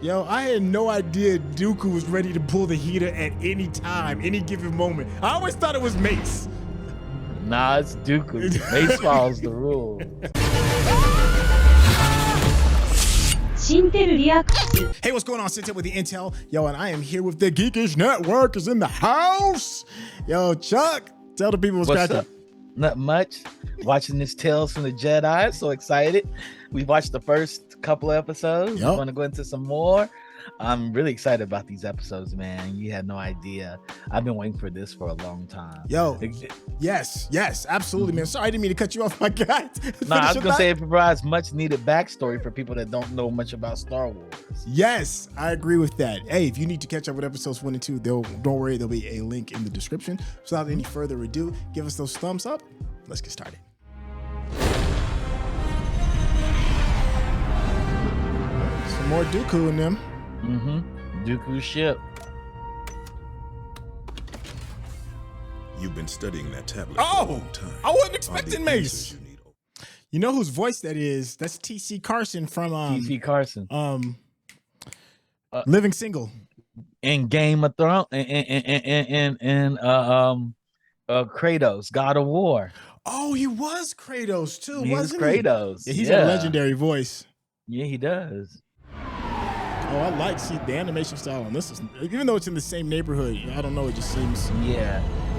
Yo, I had no idea Dooku was ready to pull the heater at any time, any given moment. I always thought it was Mace. Nah, it's Dooku. Mace follows the rule. Hey, what's going on? Syntell with the Intel. Yo, and I am here with the Geekish Network is in the house. Yo, Chuck, tell the people what's cracking. Up? Not much. Watching this Tales from the Jedi. So excited. We watched the first couple of episodes. We're going to go into some more. I'm really excited about these episodes, man. You had no idea. I've been waiting for this for a long time. Yo, yes, absolutely, man. Sorry, I didn't mean to cut you off, my guy. No, I was going to say it provides much needed backstory for people that don't know much about Star Wars. Yes, I agree with that. Hey, if you need to catch up with episodes 1 and 2, don't worry, there'll be a link in the description. So without any further ado, give us those thumbs up. Let's get started. Some more Dooku in them. Dooku's ship. You've been studying that tablet for a long time. I wasn't expecting Mace. You know whose voice that is? That's T.C. Carson from T.C. Carson. Living Single. In Game of Thrones and Kratos, God of War. Oh, he was Kratos too, wasn't he? Kratos. Yeah, he's a legendary voice. Yeah, he does. Oh, I like the animation style on this. Even though it's in the same neighborhood, I don't know. It just seems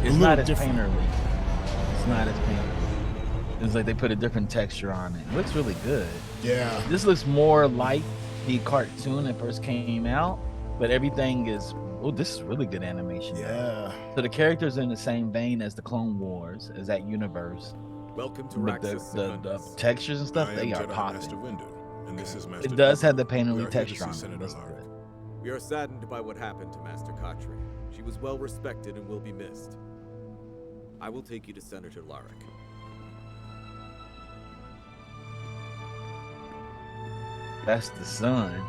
it's not as painterly. It's not as painterly. It's like they put a different texture on it. It looks really good. Yeah. This looks more like the cartoon that first came out, but everything is. Oh, this is really good animation. Yeah. So the characters are in the same vein as the Clone Wars, as that universe. Welcome to the textures and stuff, they are popping. It does have the painterly texture on it. We are saddened by what happened to Master Koay. She was well respected and will be missed. I will take you to Senator Larrick. That's the son.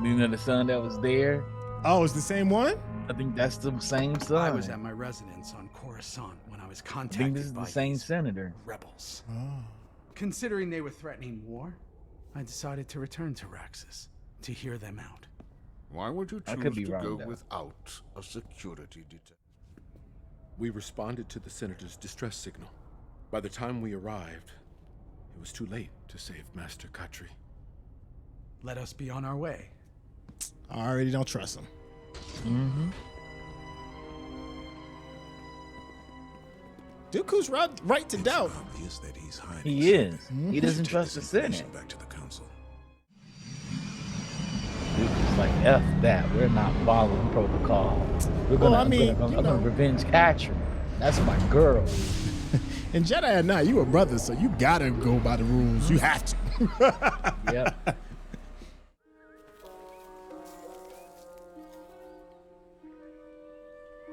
You know the son that was there? Oh, it's the same one? I think that's the same son. I was at my residence on Coruscant when I was contacted I think this is the same senator. Rebels. Considering they were threatening war, I decided to return to Raxus to hear them out. Why would you choose to go without a security detector? We responded to the senator's distress signal. By the time we arrived, it was too late to save Master Koay. Let us be on our way. I already don't trust him. Dooku's right to doubt. Obvious that he's hiding. He is. He doesn't trust the Senate. Back to the council. Dooku's like, F that. We're not following protocol. I'm gonna revenge Catherine. That's my girl. In Jedi or not, you a brother, so you gotta go by the rules. You have to. Yep.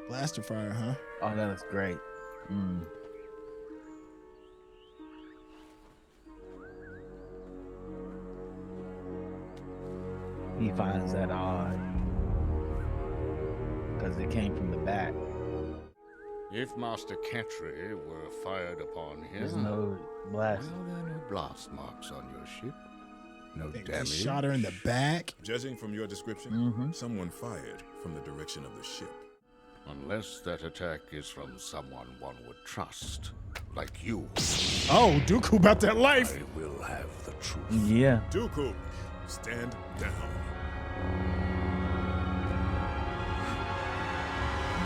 Blaster fire, huh? Oh, that is great. He finds that odd because it came from the back. If Master Koay were fired upon him, there's no blast. Well, there are no blast marks on your ship. No They damage. shot her in the back. Judging from your description, someone fired from the direction of the ship. Unless that attack is from someone one would trust, like you. Oh, Dooku about that life. I will have the truth. Yeah. Dooku, stand down.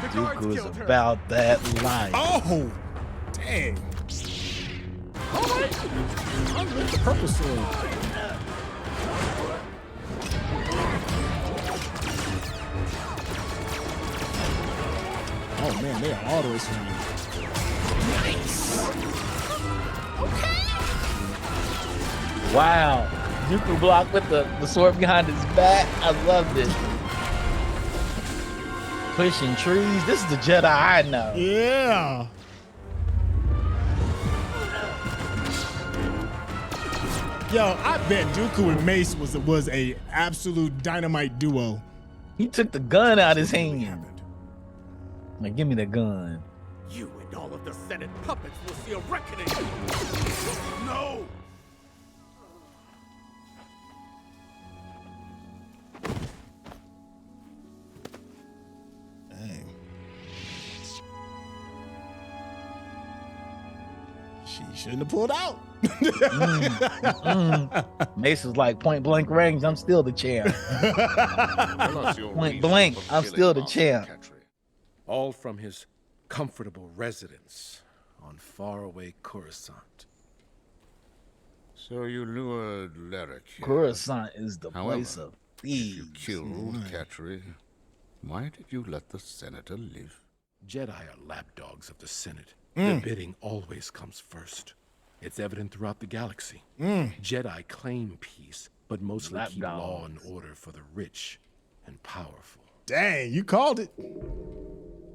Dooku is about that life. Oh, dang. All right. Underneath the purple sword. Oh man, they are all the way surrounded. Nice. Okay. Wow. Dooku blocked with the sword behind his back. I love it. Pushing trees. This is the Jedi I know. Yeah. Yo, I bet Dooku and Mace was a absolute dynamite duo. He took the gun out of his hand. Like, give me the gun. You and all of the Senate puppets will see a reckoning. No! shouldn't have pulled out. Mace was like, point blank range, I'm still the champ. Tell us your Point reason blank, for I'm killing still the Master champ. Katri. All from his comfortable residence on faraway Coruscant. So you lured Leric here. Coruscant is the However, place of if you thieves. killed Katri, why did you let the senator live? Jedi are lapdogs of the Senate. Their bidding always comes first. It's evident throughout the galaxy. Jedi claim peace, but mostly keep law and order for the rich and powerful. Dang, you called it.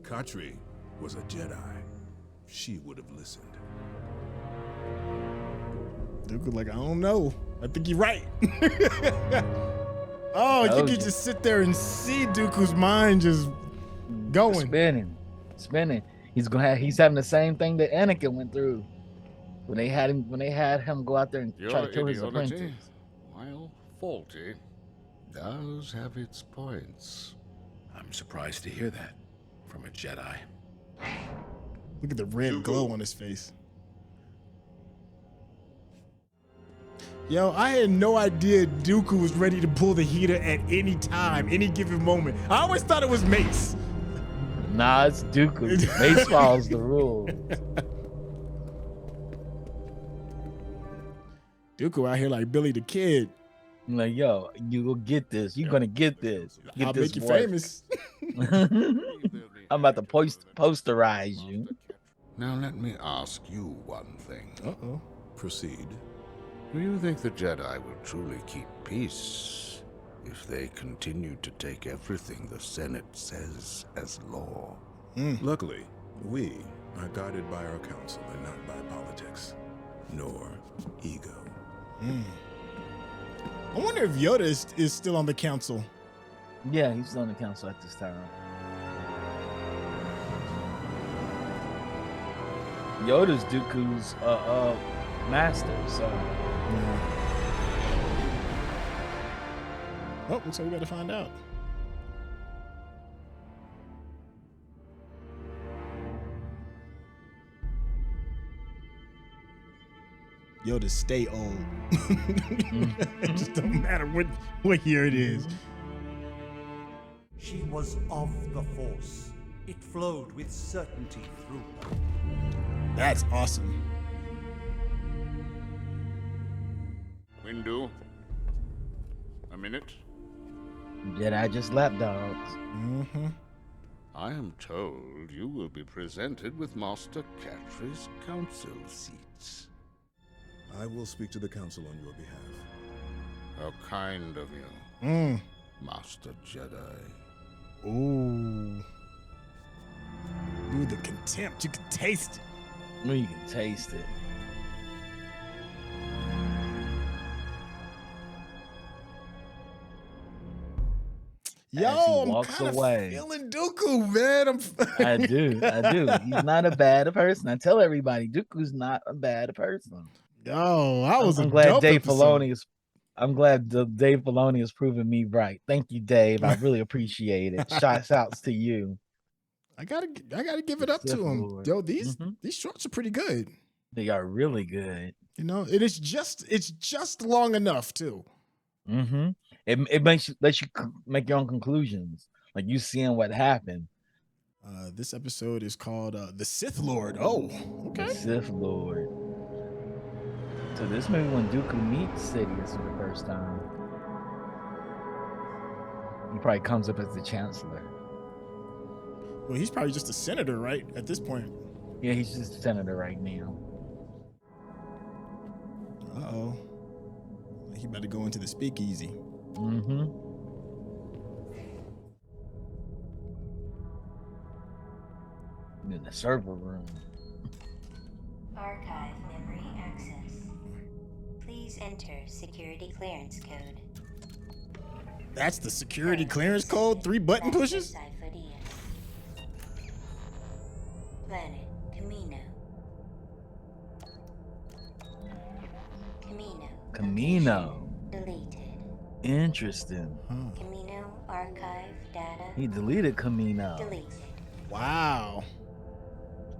Katri was a Jedi. She would have listened. Dooku like, I don't know. I think you're right. Oh, you can just sit there and see Dooku's mind just going. Spinning. He's having the same thing that Anakin went through when they had him go out there and try to kill his ideology, apprentice. while faulty, does have its points. I'm surprised to hear that from a Jedi. Look at the red glow on his face. Yo, I had no idea Dooku was ready to pull the heater at any time, any given moment. I always thought it was Mace. Nah, it's Dooku. Mace follows the rules. Dooku out here like Billy the Kid. I'm like, yo, you will get this. You're gonna get this. Get I'll this make you boy. famous. I'm about to posterize you. Now let me ask you one thing. Uh-oh. Proceed. Do you think the Jedi will truly keep peace if they continue to take everything the Senate says as law? Luckily, we are guided by our counsel and not by politics, nor ego. I wonder if Yoda is still on the council. Yeah, he's on the council at this time. Yoda's Dooku's master, so Oh, looks like we better find out. Yoda, stay old. It just don't matter what year it is. She was of the Force. It flowed with certainty through her. That's awesome. Windu, a minute. Jedi just lapdogs. I am told you will be presented with Master Catri's council seats. I will speak to the council on your behalf. How kind of you, Master Jedi. Ooh. Ooh, the contempt. You can taste it. Well, you can taste it. Yo, I'm walks kind of away. feeling Dooku, man. I do. He's not a bad person. I tell everybody, Dooku's not a bad person. Yo, I was I'm a glad dope Dave episode. Filoni is. I'm glad Dave Filoni has proven me right. Thank you, Dave. I really appreciate it. Shouts to you. I gotta give it up to him. Lord. Yo, these shorts are pretty good. They are really good. You know, it's just long enough too. It lets you make your own conclusions. Like you seeing what happened. This episode is called The Sith Lord. Oh, okay. The Sith Lord. So this movie when Dooku meets Sidious for the first time. He probably comes up as the Chancellor. Well, he's probably just a senator, right? At this point. Yeah, he's just a senator right now. Uh-oh. He better go into the speakeasy. In the server room. Archive memory access. Please enter security clearance code. That's the security clearance code? 3 button pushes? Planet Camino. Camino. Deleted. Interesting. Camino archive data. He deleted Camino. Deleted. Wow.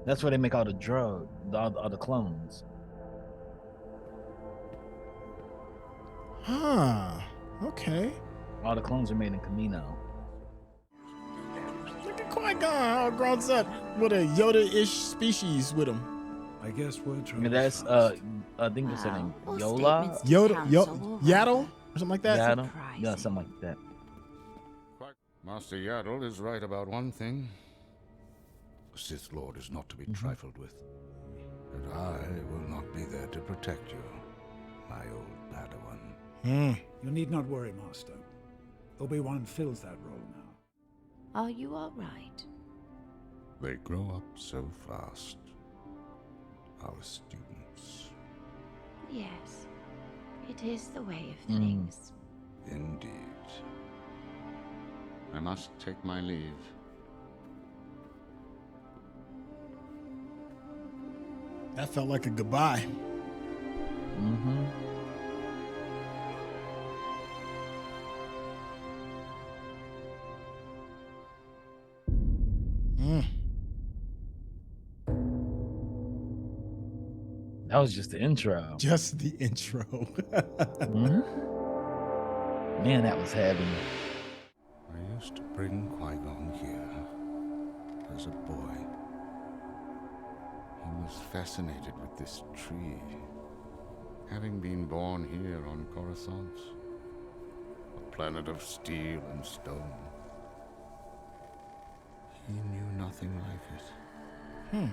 That's where they make all the drugs, all the clones. Okay. All the clones are made in Kamino. Look at Qui-Gon all grown up with a Yoda-ish species with him. I guess we're trying. That's I think it's her name Yola. Yaddle or something like that. Yaddle? Yeah, something like that. Master Yaddle is right about one thing. The Sith Lord is not to be trifled with. And I will not be there to protect you, my old Padawan. You need not worry, Master. Obi-Wan fills that role now. Are you all right? They grow up so fast. Our students. Yes. It is the way of things. Indeed. I must take my leave. That felt like a goodbye. That was just the intro. Just the intro. Man, that was heavy. I used to bring Qui-Gon here as a boy. He was fascinated with this tree, having been born here on Coruscant, a planet of steel and stone. He knew nothing like it.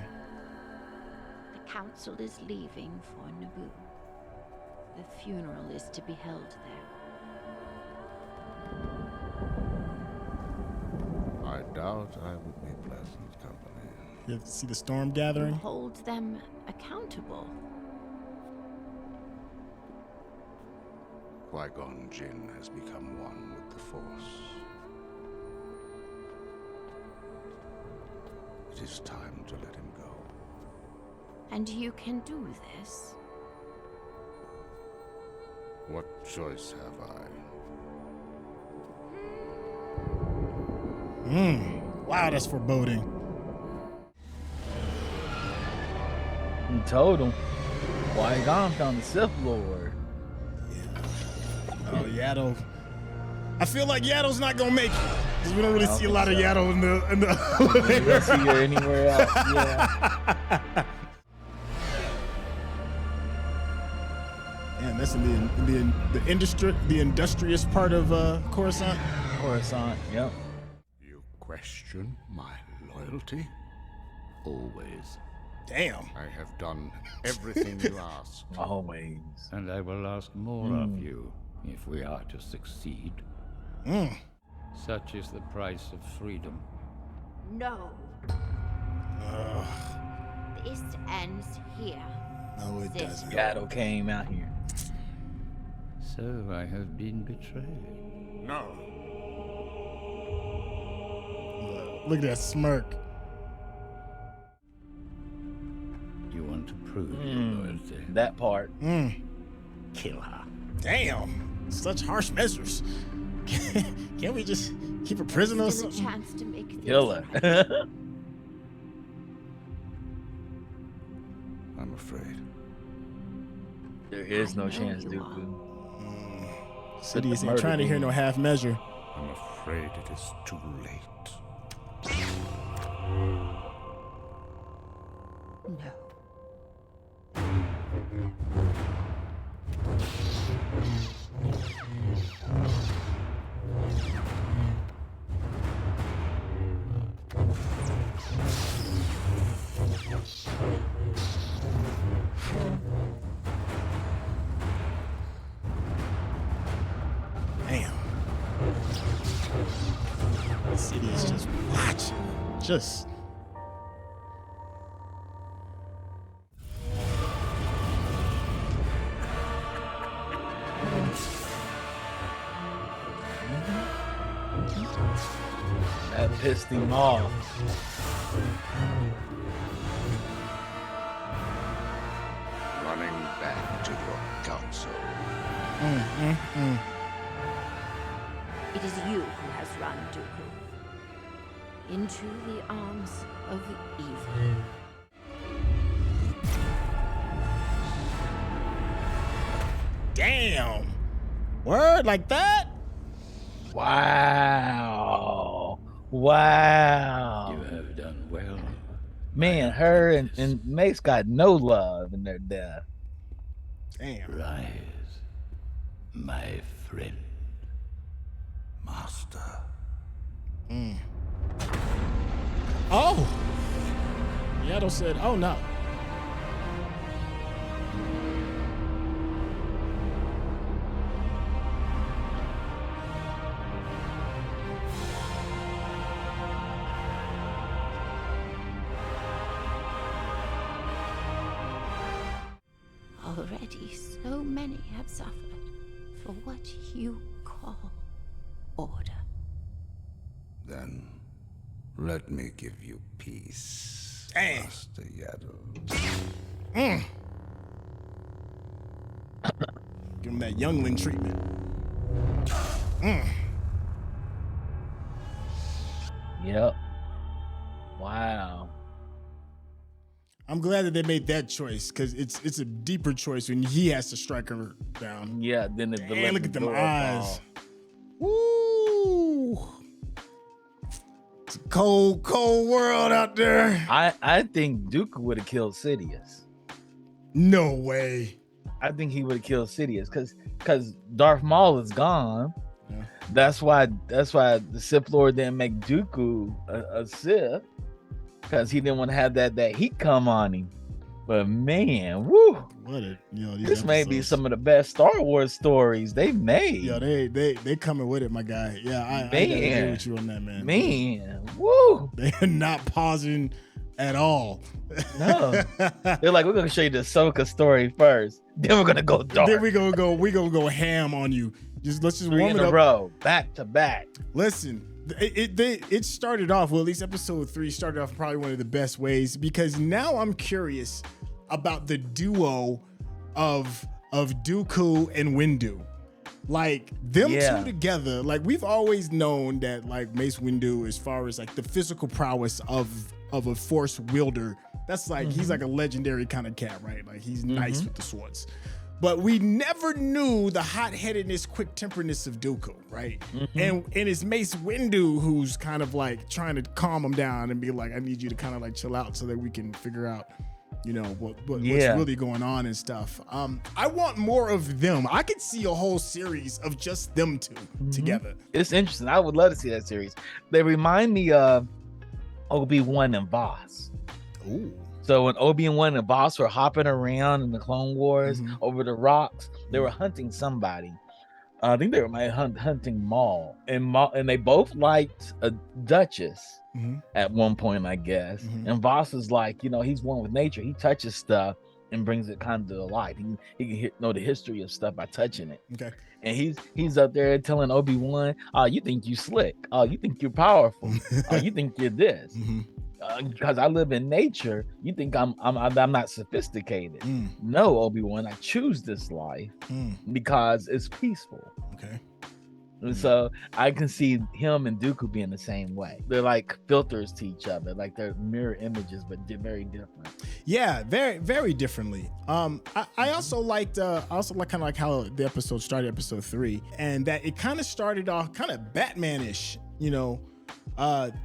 The council is leaving for Naboo. The funeral is to be held there. I doubt I would be pleasant company. You have to see the storm gathering. Hold them accountable. Qui-Gon Jinn has become one with the Force. It is time to let him go. And you can do this? What choice have I? Wow, that's foreboding. He told him. Qui-Gon found the Sith Lord. Oh, Yaddle. I feel like Yaddle's not gonna make it because we don't really see a lot of Yaddle in the. You don't see her anywhere else. Yeah. Man, that's in the industry, the industrious part of Coruscant. Coruscant. Yep. You question my loyalty? Always. Damn. I have done everything you asked. Always. And I will ask more of you if we are to succeed. Such is the price of freedom. No. This ends here. No, it doesn't. Yaddle came out here. So I have been betrayed. No. Look at that smirk. You want to prove your loyalty? That part. Kill her. Damn. Such harsh measures. Can't we just keep her prisoner or Still a something? chance to make things Kill her. right. I'm afraid. There is no I know chance, you Dooku. Sidious ain't trying to hear no half measure. I'm afraid it is too late. No. Damn. Sidious just watching. Just. That pissed him off. Running back to your council. It is you who has run, Dooku. Into the arms of evil. Damn. Word like that? Wow. Wow. You have done well. Man, her and Mace got no love in their death. Damn. Rise, my friend. Master. Oh. Yaddle said, oh no. Already so many have suffered for what you call order. Then let me give you peace, Dang. Master Yaddle. Give him that youngling treatment. Yep. Wow. I'm glad that they made that choice because it's a deeper choice when he has to strike her down. Yeah, then the Damn, look at them eyes. Woo! It's a cold, cold world out there. I think Dooku would have killed Sidious. No way. I think he would have killed Sidious because Darth Maul is gone. Yeah. That's why the Sith Lord didn't make Dooku a Sith, because he didn't want to have that heat come on him. But man, woo! What a, this may be some of the best Star Wars stories they've made. Yeah, they coming with it, my guy. Yeah, I agree with you on that, man. Man, woo! They're not pausing at all. No, they're like, we're gonna show you the Ahsoka story first, then we're gonna go dark. Then we gonna go ham on you. Let's just 3 warm in it a up. row, back to back. Listen, it started off, well, at least episode 3 started off probably one of the best ways, because now I'm curious about the duo of Dooku and Windu. Like them two together, like we've always known that like Mace Windu, as far as like the physical prowess of a force wielder, that's like he's like a legendary kind of cat, right? Like he's nice with the swords. But we never knew the hot-headedness, quick-temperedness of Dooku, right? And it's Mace Windu who's kind of like trying to calm him down and be like, I need you to kind of like chill out so that we can figure out, what's really going on and stuff. I want more of them. I could see a whole series of just them two together. It's interesting. I would love to see that series. They remind me of Obi-Wan and Voss. Ooh. So when Obi-Wan and Voss were hopping around in the Clone Wars over the rocks, they were hunting somebody. I think they were hunting Maul, and they both liked a Duchess at one point, I guess. And Voss is like, he's one with nature. He touches stuff and brings it kind of to life. He can know the history of stuff by touching it. Okay. And he's up there telling Obi-Wan, "Oh, you think you slick? Oh, you think you're powerful? Oh, you think you're this? Because I live in nature, you think I'm not sophisticated. No, Obi-Wan, I choose this life because it's peaceful." Okay. And so I can see him and Dooku being the same way. They're like filters to each other, like they're mirror images, but they're very different. Yeah, very, very differently. I also liked kind of like how the episode started, episode 3, and that it kind of started off kind of Batman-ish,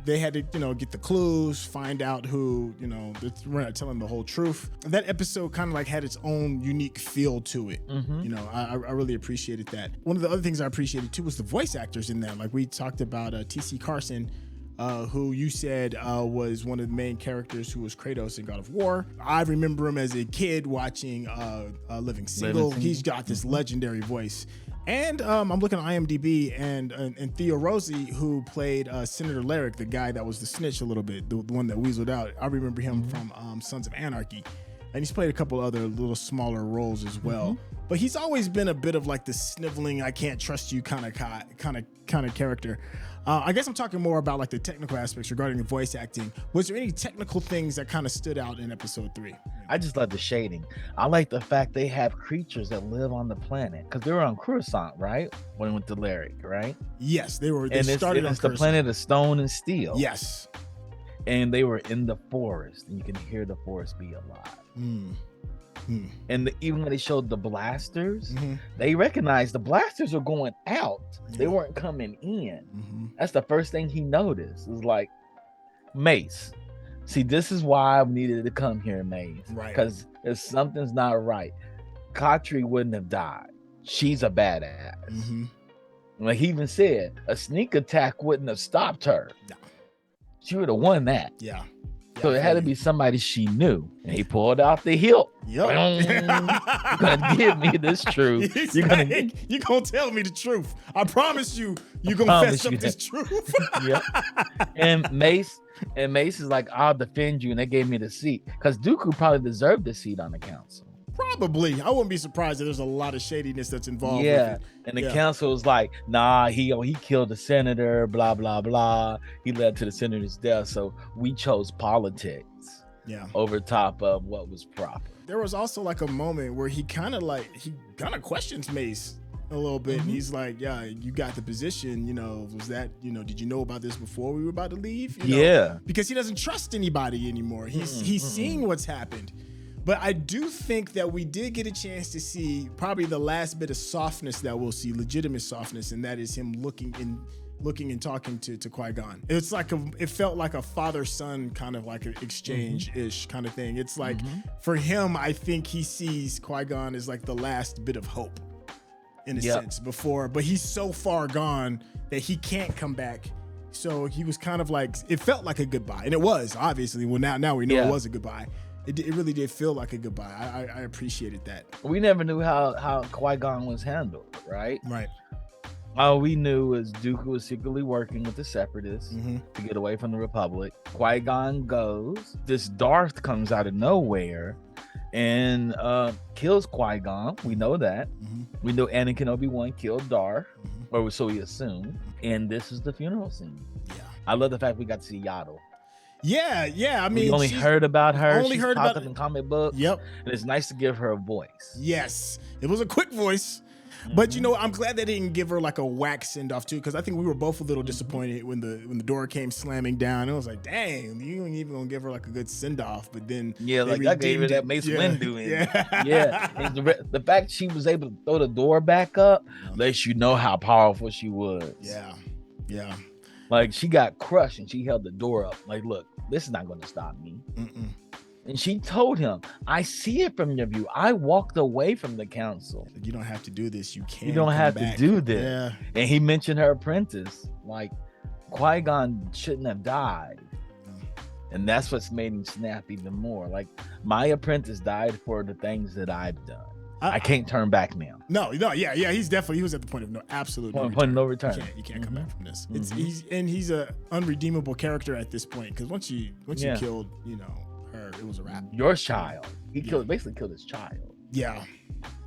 They had to, get the clues, find out who, we're not telling the whole truth. That episode kind of like had its own unique feel to it. I really appreciated that. One of the other things I appreciated too was the voice actors in that. Like we talked about T.C. Carson, who you said was one of the main characters who was Kratos in God of War. I remember him as a kid watching Living Single. He's got this legendary voice. And I'm looking at IMDb, and Theo Rossi, who played Senator Larrick, the guy that was the snitch a little bit, the one that weaseled out. I remember him from Sons of Anarchy, and he's played a couple other little smaller roles as well. But he's always been a bit of like the sniveling, I can't trust you kind of character. I guess I'm talking more about like the technical aspects regarding the voice acting. Was there any technical things that kind of stood out in episode 3? I just love the shading. I like the fact they have creatures that live on the planet, because they were on Coruscant, right? When we went to Lyric, right? Yes, they were. It's the planet of stone and steel. Yes. And they were in the forest, and you can hear the forest be alive. And even when they showed the blasters, they recognized the blasters were going out. They weren't coming in. That's the first thing he noticed. It was like, Mace, see, this is why I needed to come here, Mace. Right. Because if something's not right, Katri wouldn't have died. She's a badass. Like he even said, a sneak attack wouldn't have stopped her. No. She would have won that. Yeah. So it had to be somebody she knew. And he pulled out the hilt. Yep. You're gonna give me this truth. You're gonna tell me the truth. I promise you, you're gonna fess up this truth. Yep. And Mace is like, I'll defend you. And they gave me the seat. Because Dooku probably deserved the seat on the council. Probably. I wouldn't be surprised if there's a lot of shadiness that's involved. Yeah. With it. And the council was like, nah, he killed the senator, blah, blah, blah. He led to the senator's death. So we chose politics over top of what was proper. There was also like a moment where he kind of questions Mace a little bit. And he's like, yeah, you got the position, was that, did you know about this before we were about to leave? Because he doesn't trust anybody anymore. He's seeing what's happened. But I do think that we did get a chance to see probably the last bit of softness that we'll see, legitimate softness, and that is him looking and talking to Qui-Gon. It's like it felt like a father-son kind of like an exchange-ish kind of thing. It's like for him, I think he sees Qui-Gon as like the last bit of hope in a sense but he's so far gone that he can't come back. So he was kind of like, it felt like a goodbye, and it was obviously. Well, now we know it was a goodbye. It really did feel like a goodbye. I appreciated that. We never knew how Qui-Gon was handled, right? Right. All we knew was Dooku was secretly working with the Separatists to get away from the Republic. Qui-Gon goes. This Darth comes out of nowhere and kills Qui-Gon. We know that. We know Anakin Obi-Wan killed Darth, or so we assume. And this is the funeral scene. Yeah. I love the fact we got to see Yaddle. Yeah. I mean, we only heard about her. Only heard about it in comic books. Yep. And it's nice to give her a voice. Yes. It was a quick voice. But I'm glad they didn't give her like a whack send off too, because I think we were both a little disappointed when the door came slamming down. It was like, dang, you ain't even gonna give her like a good send off. But then like I gave her that Mace Windu in. And the fact she was able to throw the door back up lets you know how powerful she was. Yeah. Like she got crushed and she held the door up. Like, look, this is not going to stop me. And she told him, I see it from your view. I walked away from the council. You don't have to do this. You can't. You don't have to do this. Yeah. And he mentioned her apprentice. Like, Qui-Gon shouldn't have died. And that's what's made him snap even more. Like, my apprentice died for the things that I've done. I can't turn back now. No, yeah. He was at the point of no absolute point of no return. You can't come back from this. He's a unredeemable character at this point, because once you killed, her, it was a wrap. Your child. He basically killed his child. Yeah.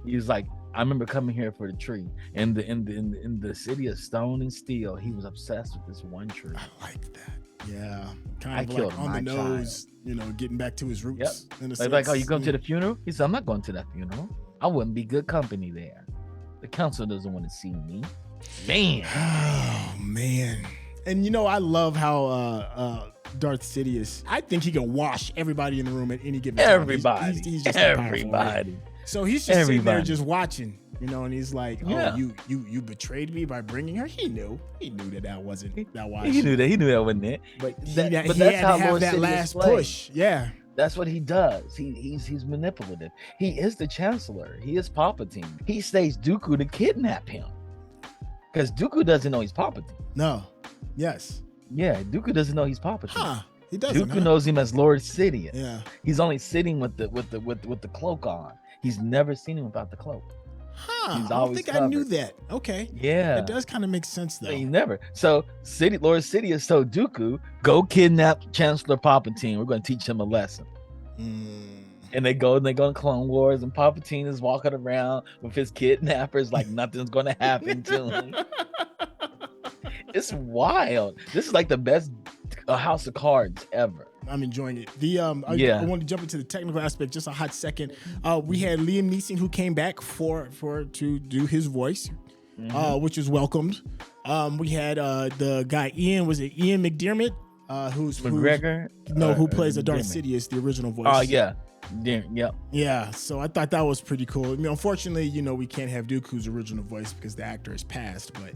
He was like, I remember coming here for the tree. In the city of stone and steel, he was obsessed with this one tree. I like that. Yeah. Kind of like on the nose, getting back to his roots. Yep. Like, oh, you going to the funeral? He said, I'm not going to that funeral. I wouldn't be good company there. The council doesn't want to see me. Man. Oh, man. And I love how Darth Sidious, I think he can wash everybody in the room at any given time. Everybody. He's just everybody. So he's just sitting there just watching, and he's like, oh, you betrayed me by bringing her. He knew that wasn't that wise. He knew that wasn't it. But he had to have that last push. Yeah. That's what he does. He's manipulative. He is the Chancellor. He is Palpatine. He stays Dooku to kidnap him. Because Dooku doesn't know he's Palpatine. No. Yes. Yeah, Dooku doesn't know he's Palpatine. Huh. He doesn't. Dooku knows him as Lord Sidious. Yeah. He's only sitting with the cloak on. He's never seen him without the cloak. Huh. I don't think I knew that. Okay. Yeah. It does kind of make sense though. He never. So Lord Sidious told Dooku, go kidnap Chancellor Palpatine. We're going to teach him a lesson. And they go in Clone Wars, and Palpatine is walking around with his kidnappers like nothing's going to happen to him. It's wild. This is like the best House of Cards ever. I'm enjoying it. I want to jump into the technical aspect just a hot second. We had Liam Neeson, who came back to do his voice, which was welcomed. We had the guy Ian McDiarmid, who plays the Darth Sidious, the original voice. Oh yeah. Yep. Yeah, so I thought that was pretty cool. I mean, unfortunately, we can't have Dooku's original voice because the actor has passed, but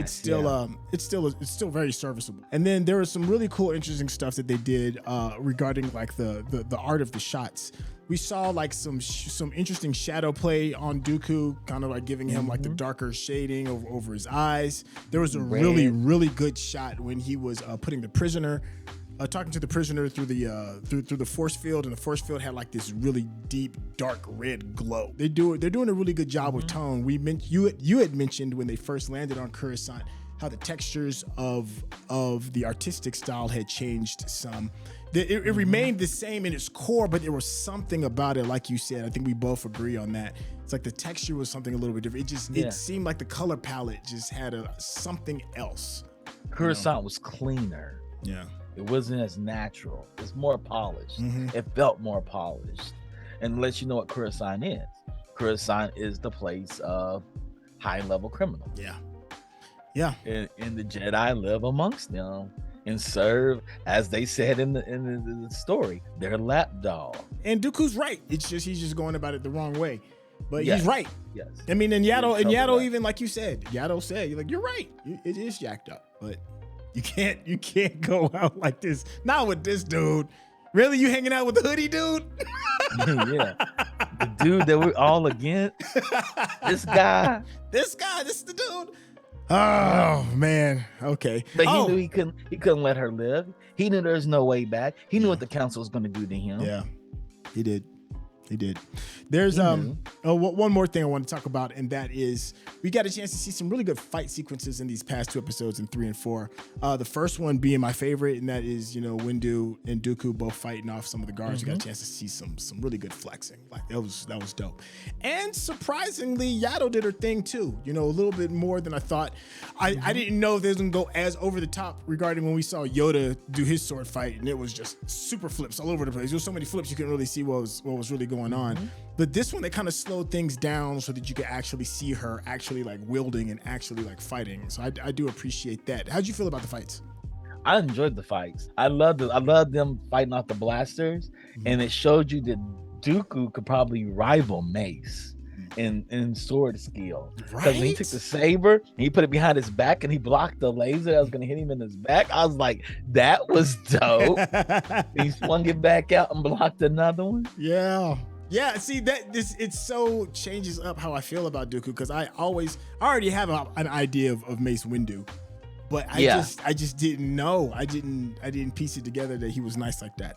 it's still very serviceable. And then there was some really cool, interesting stuff that they did regarding like the art of the shots. We saw like some interesting shadow play on Dooku, kind of like giving him like the darker shading over his eyes. There was a really good shot when he was putting the prisoner. Talking to the prisoner through the force field, and the force field had like this really deep, dark red glow. They're doing a really good job with tone. You had mentioned when they first landed on Coruscant how the textures of the artistic style had changed some. It remained the same in its core, but there was something about it, like you said. I think we both agree on that. It's like the texture was something a little bit different. It seemed like the color palette just had something else. Coruscant was cleaner. Yeah. It wasn't as natural. It's more polished. It felt more polished. And lets you know what Coruscant is. Coruscant is the place of high-level criminals. Yeah. Yeah. And the Jedi live amongst them and serve, as they said in the story, their lapdog. And Dooku's right. It's just he's just going about it the wrong way. But he's right. Yes. I mean, and Yaddle even, like you said, Yaddle said, you're right. It is jacked up, but you can't go out like this. Not with this dude. Really? You hanging out with the hoodie dude? Yeah. The dude that we're all against. This guy. This is the dude. Oh man. Okay. But he knew he couldn't let her live. He knew there's no way back. He knew what the council was gonna do to him. Yeah. He did. There's one more thing I want to talk about, and that is we got a chance to see some really good fight sequences in these past two episodes in 3 and 4. The first one being my favorite, and that is Windu and Dooku both fighting off some of the guards. You got a chance to see some really good flexing. Like that was dope. And surprisingly, Yaddle did her thing too. A little bit more than I thought. I didn't know they was gonna go as over the top regarding when we saw Yoda do his sword fight, and it was just super flips all over the place. There was so many flips you couldn't really see what was really going on. But this one, they kind of slowed things down so that you could actually see her actually like wielding and actually like fighting. So I do appreciate that. How'd you feel about the fights? I enjoyed the fights. I loved them fighting off the blasters, and it showed you that Dooku could probably rival Mace in sword skill. Because when he took the saber and he put it behind his back and he blocked the laser that was going to hit him in his back, I was like, that was dope. He swung it back out and blocked another one. Yeah, see it so changes up how I feel about Dooku, because I already have an idea of Mace Windu, but I just didn't know. I didn't piece it together that he was nice like that.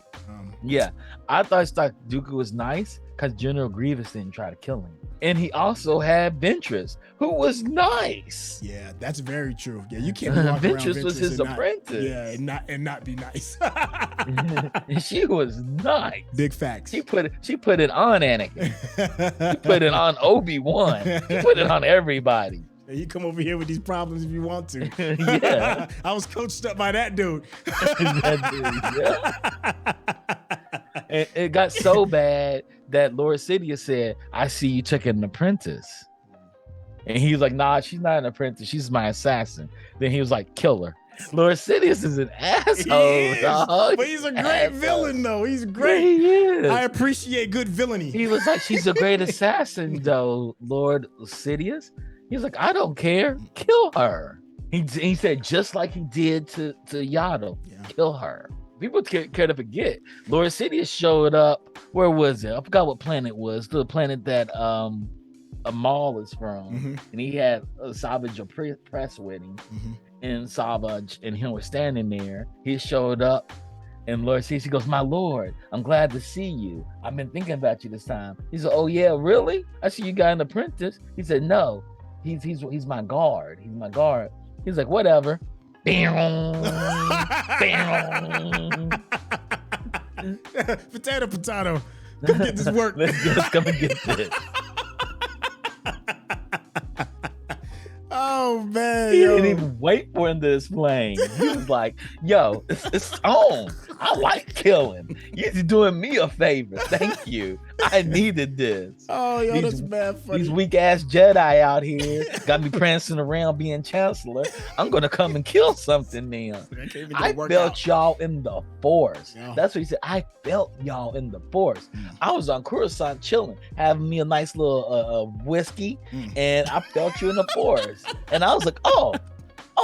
I thought Dooku was nice because General Grievous didn't try to kill him, and he also had Ventress, who was nice. Yeah, that's very true. Yeah, you can't walk around Ventress was his apprentice. And not be nice. And she was nice. Big facts. She put it on Anakin. She put it on Obi-Wan. She put it on everybody. And you come over here with these problems if you want to. Yeah. I was coached up by that dude. And it got so bad that Lord Sidious said, I see you took an apprentice. And he was like, nah, she's not an apprentice. She's my assassin. Then he was like, kill her. Lord Sidious is an asshole, dog. But he's a great villain, though. He's great. Yeah, he is. I appreciate good villainy. He was like, she's a great assassin, though, Lord Sidious. He was like, I don't care. Kill her. He said, just like he did to Yaddle, kill her. People care to forget. Lord Sidious showed up. Where was it? I forgot what planet it was. The planet that Amal is from. And he had Savage press with him. And Savage and him were standing there. He showed up, and Lord Sidious goes, my lord, I'm glad to see you. I've been thinking about you this time. He said, oh yeah, really? I see you got an apprentice. He said, no, he's my guard. He's my guard. He's like, whatever. Potato. Come get this work. Let's come and get this. Oh man, he didn't even wait for him to explain. He was like, yo, it's on. I like killing. You're doing me a favor. Thank you. I needed this. Oh, yo, that's bad funny. These weak ass Jedi out here got me prancing around being Chancellor. I'm gonna come and kill something now. I felt y'all in the Force. Yeah. That's what he said. I felt y'all in the Force. I was on Coruscant chilling, having me a nice little whiskey, and I felt you in the Force. And I was like, oh,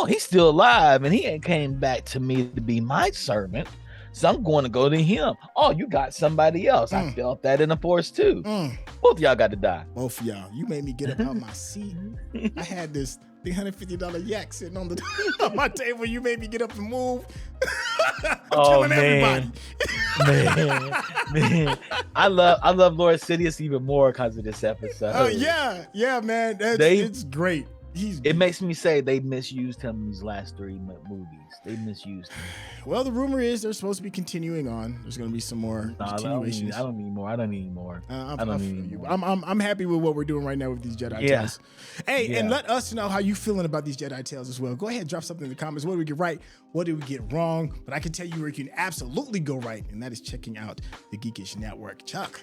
he's still alive, and he ain't came back to me to be my servant. So I'm going to go to him. Oh, you got somebody else. I felt that in the Force too. Both of y'all got to die. Both of y'all. You made me get up out my seat. I had this $350 yak sitting on my table. You made me get up and move. I'm killing everybody. man. I love Lord Sidious even more because of this episode. Oh yeah, man. It's great. It makes me say they misused him in these last 3 movies. They misused him. Well, the rumor is they're supposed to be continuing on. There's going to be some more continuations. I don't need more. I'm happy with what we're doing right now with these Jedi tales. Hey, and let us know how you feeling about these Jedi tales as well. Go ahead, drop something in the comments. What did we get right? What did we get wrong? But I can tell you where you can absolutely go right, and that is checking out the Geekish Network. Chuck,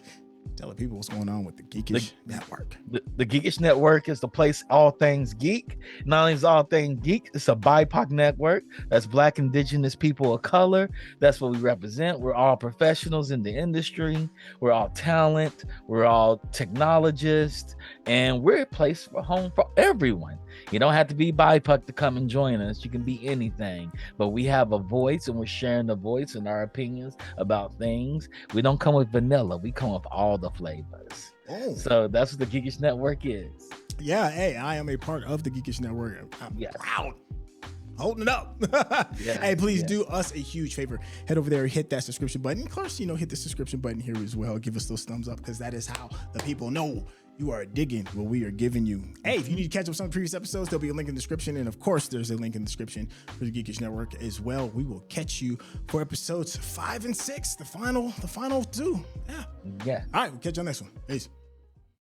tell the people what's going on with the Geekish Network. The Geekish Network is the place all things geek. Not only is all things geek, it's a BIPOC network. That's Black, Indigenous people of color. That's what we represent. We're all professionals in the industry. We're all talent. We're all technologists. And we're a place for home for everyone. You don't have to be BIPOC to come and join us. You can be anything. But we have a voice, and we're sharing the voice and our opinions about things. We don't come with vanilla. We come with all the flavors. So that's what the Geekish Network is. Yeah, hey, I am a part of the Geekish Network. I'm proud. Holding it up. Hey, please do us a huge favor. Head over there, hit that subscription button. Of course, hit the subscription button here as well. Give us those thumbs up, because that is how the people know you are digging what we are giving you. Hey, if you need to catch up some previous episodes, there'll be a link in the description. And of course, there's a link in the description for the Geekish Network as well. We will catch you for episodes 5 and 6, the final 2. Yeah. All right, we'll catch you on the next one. Peace.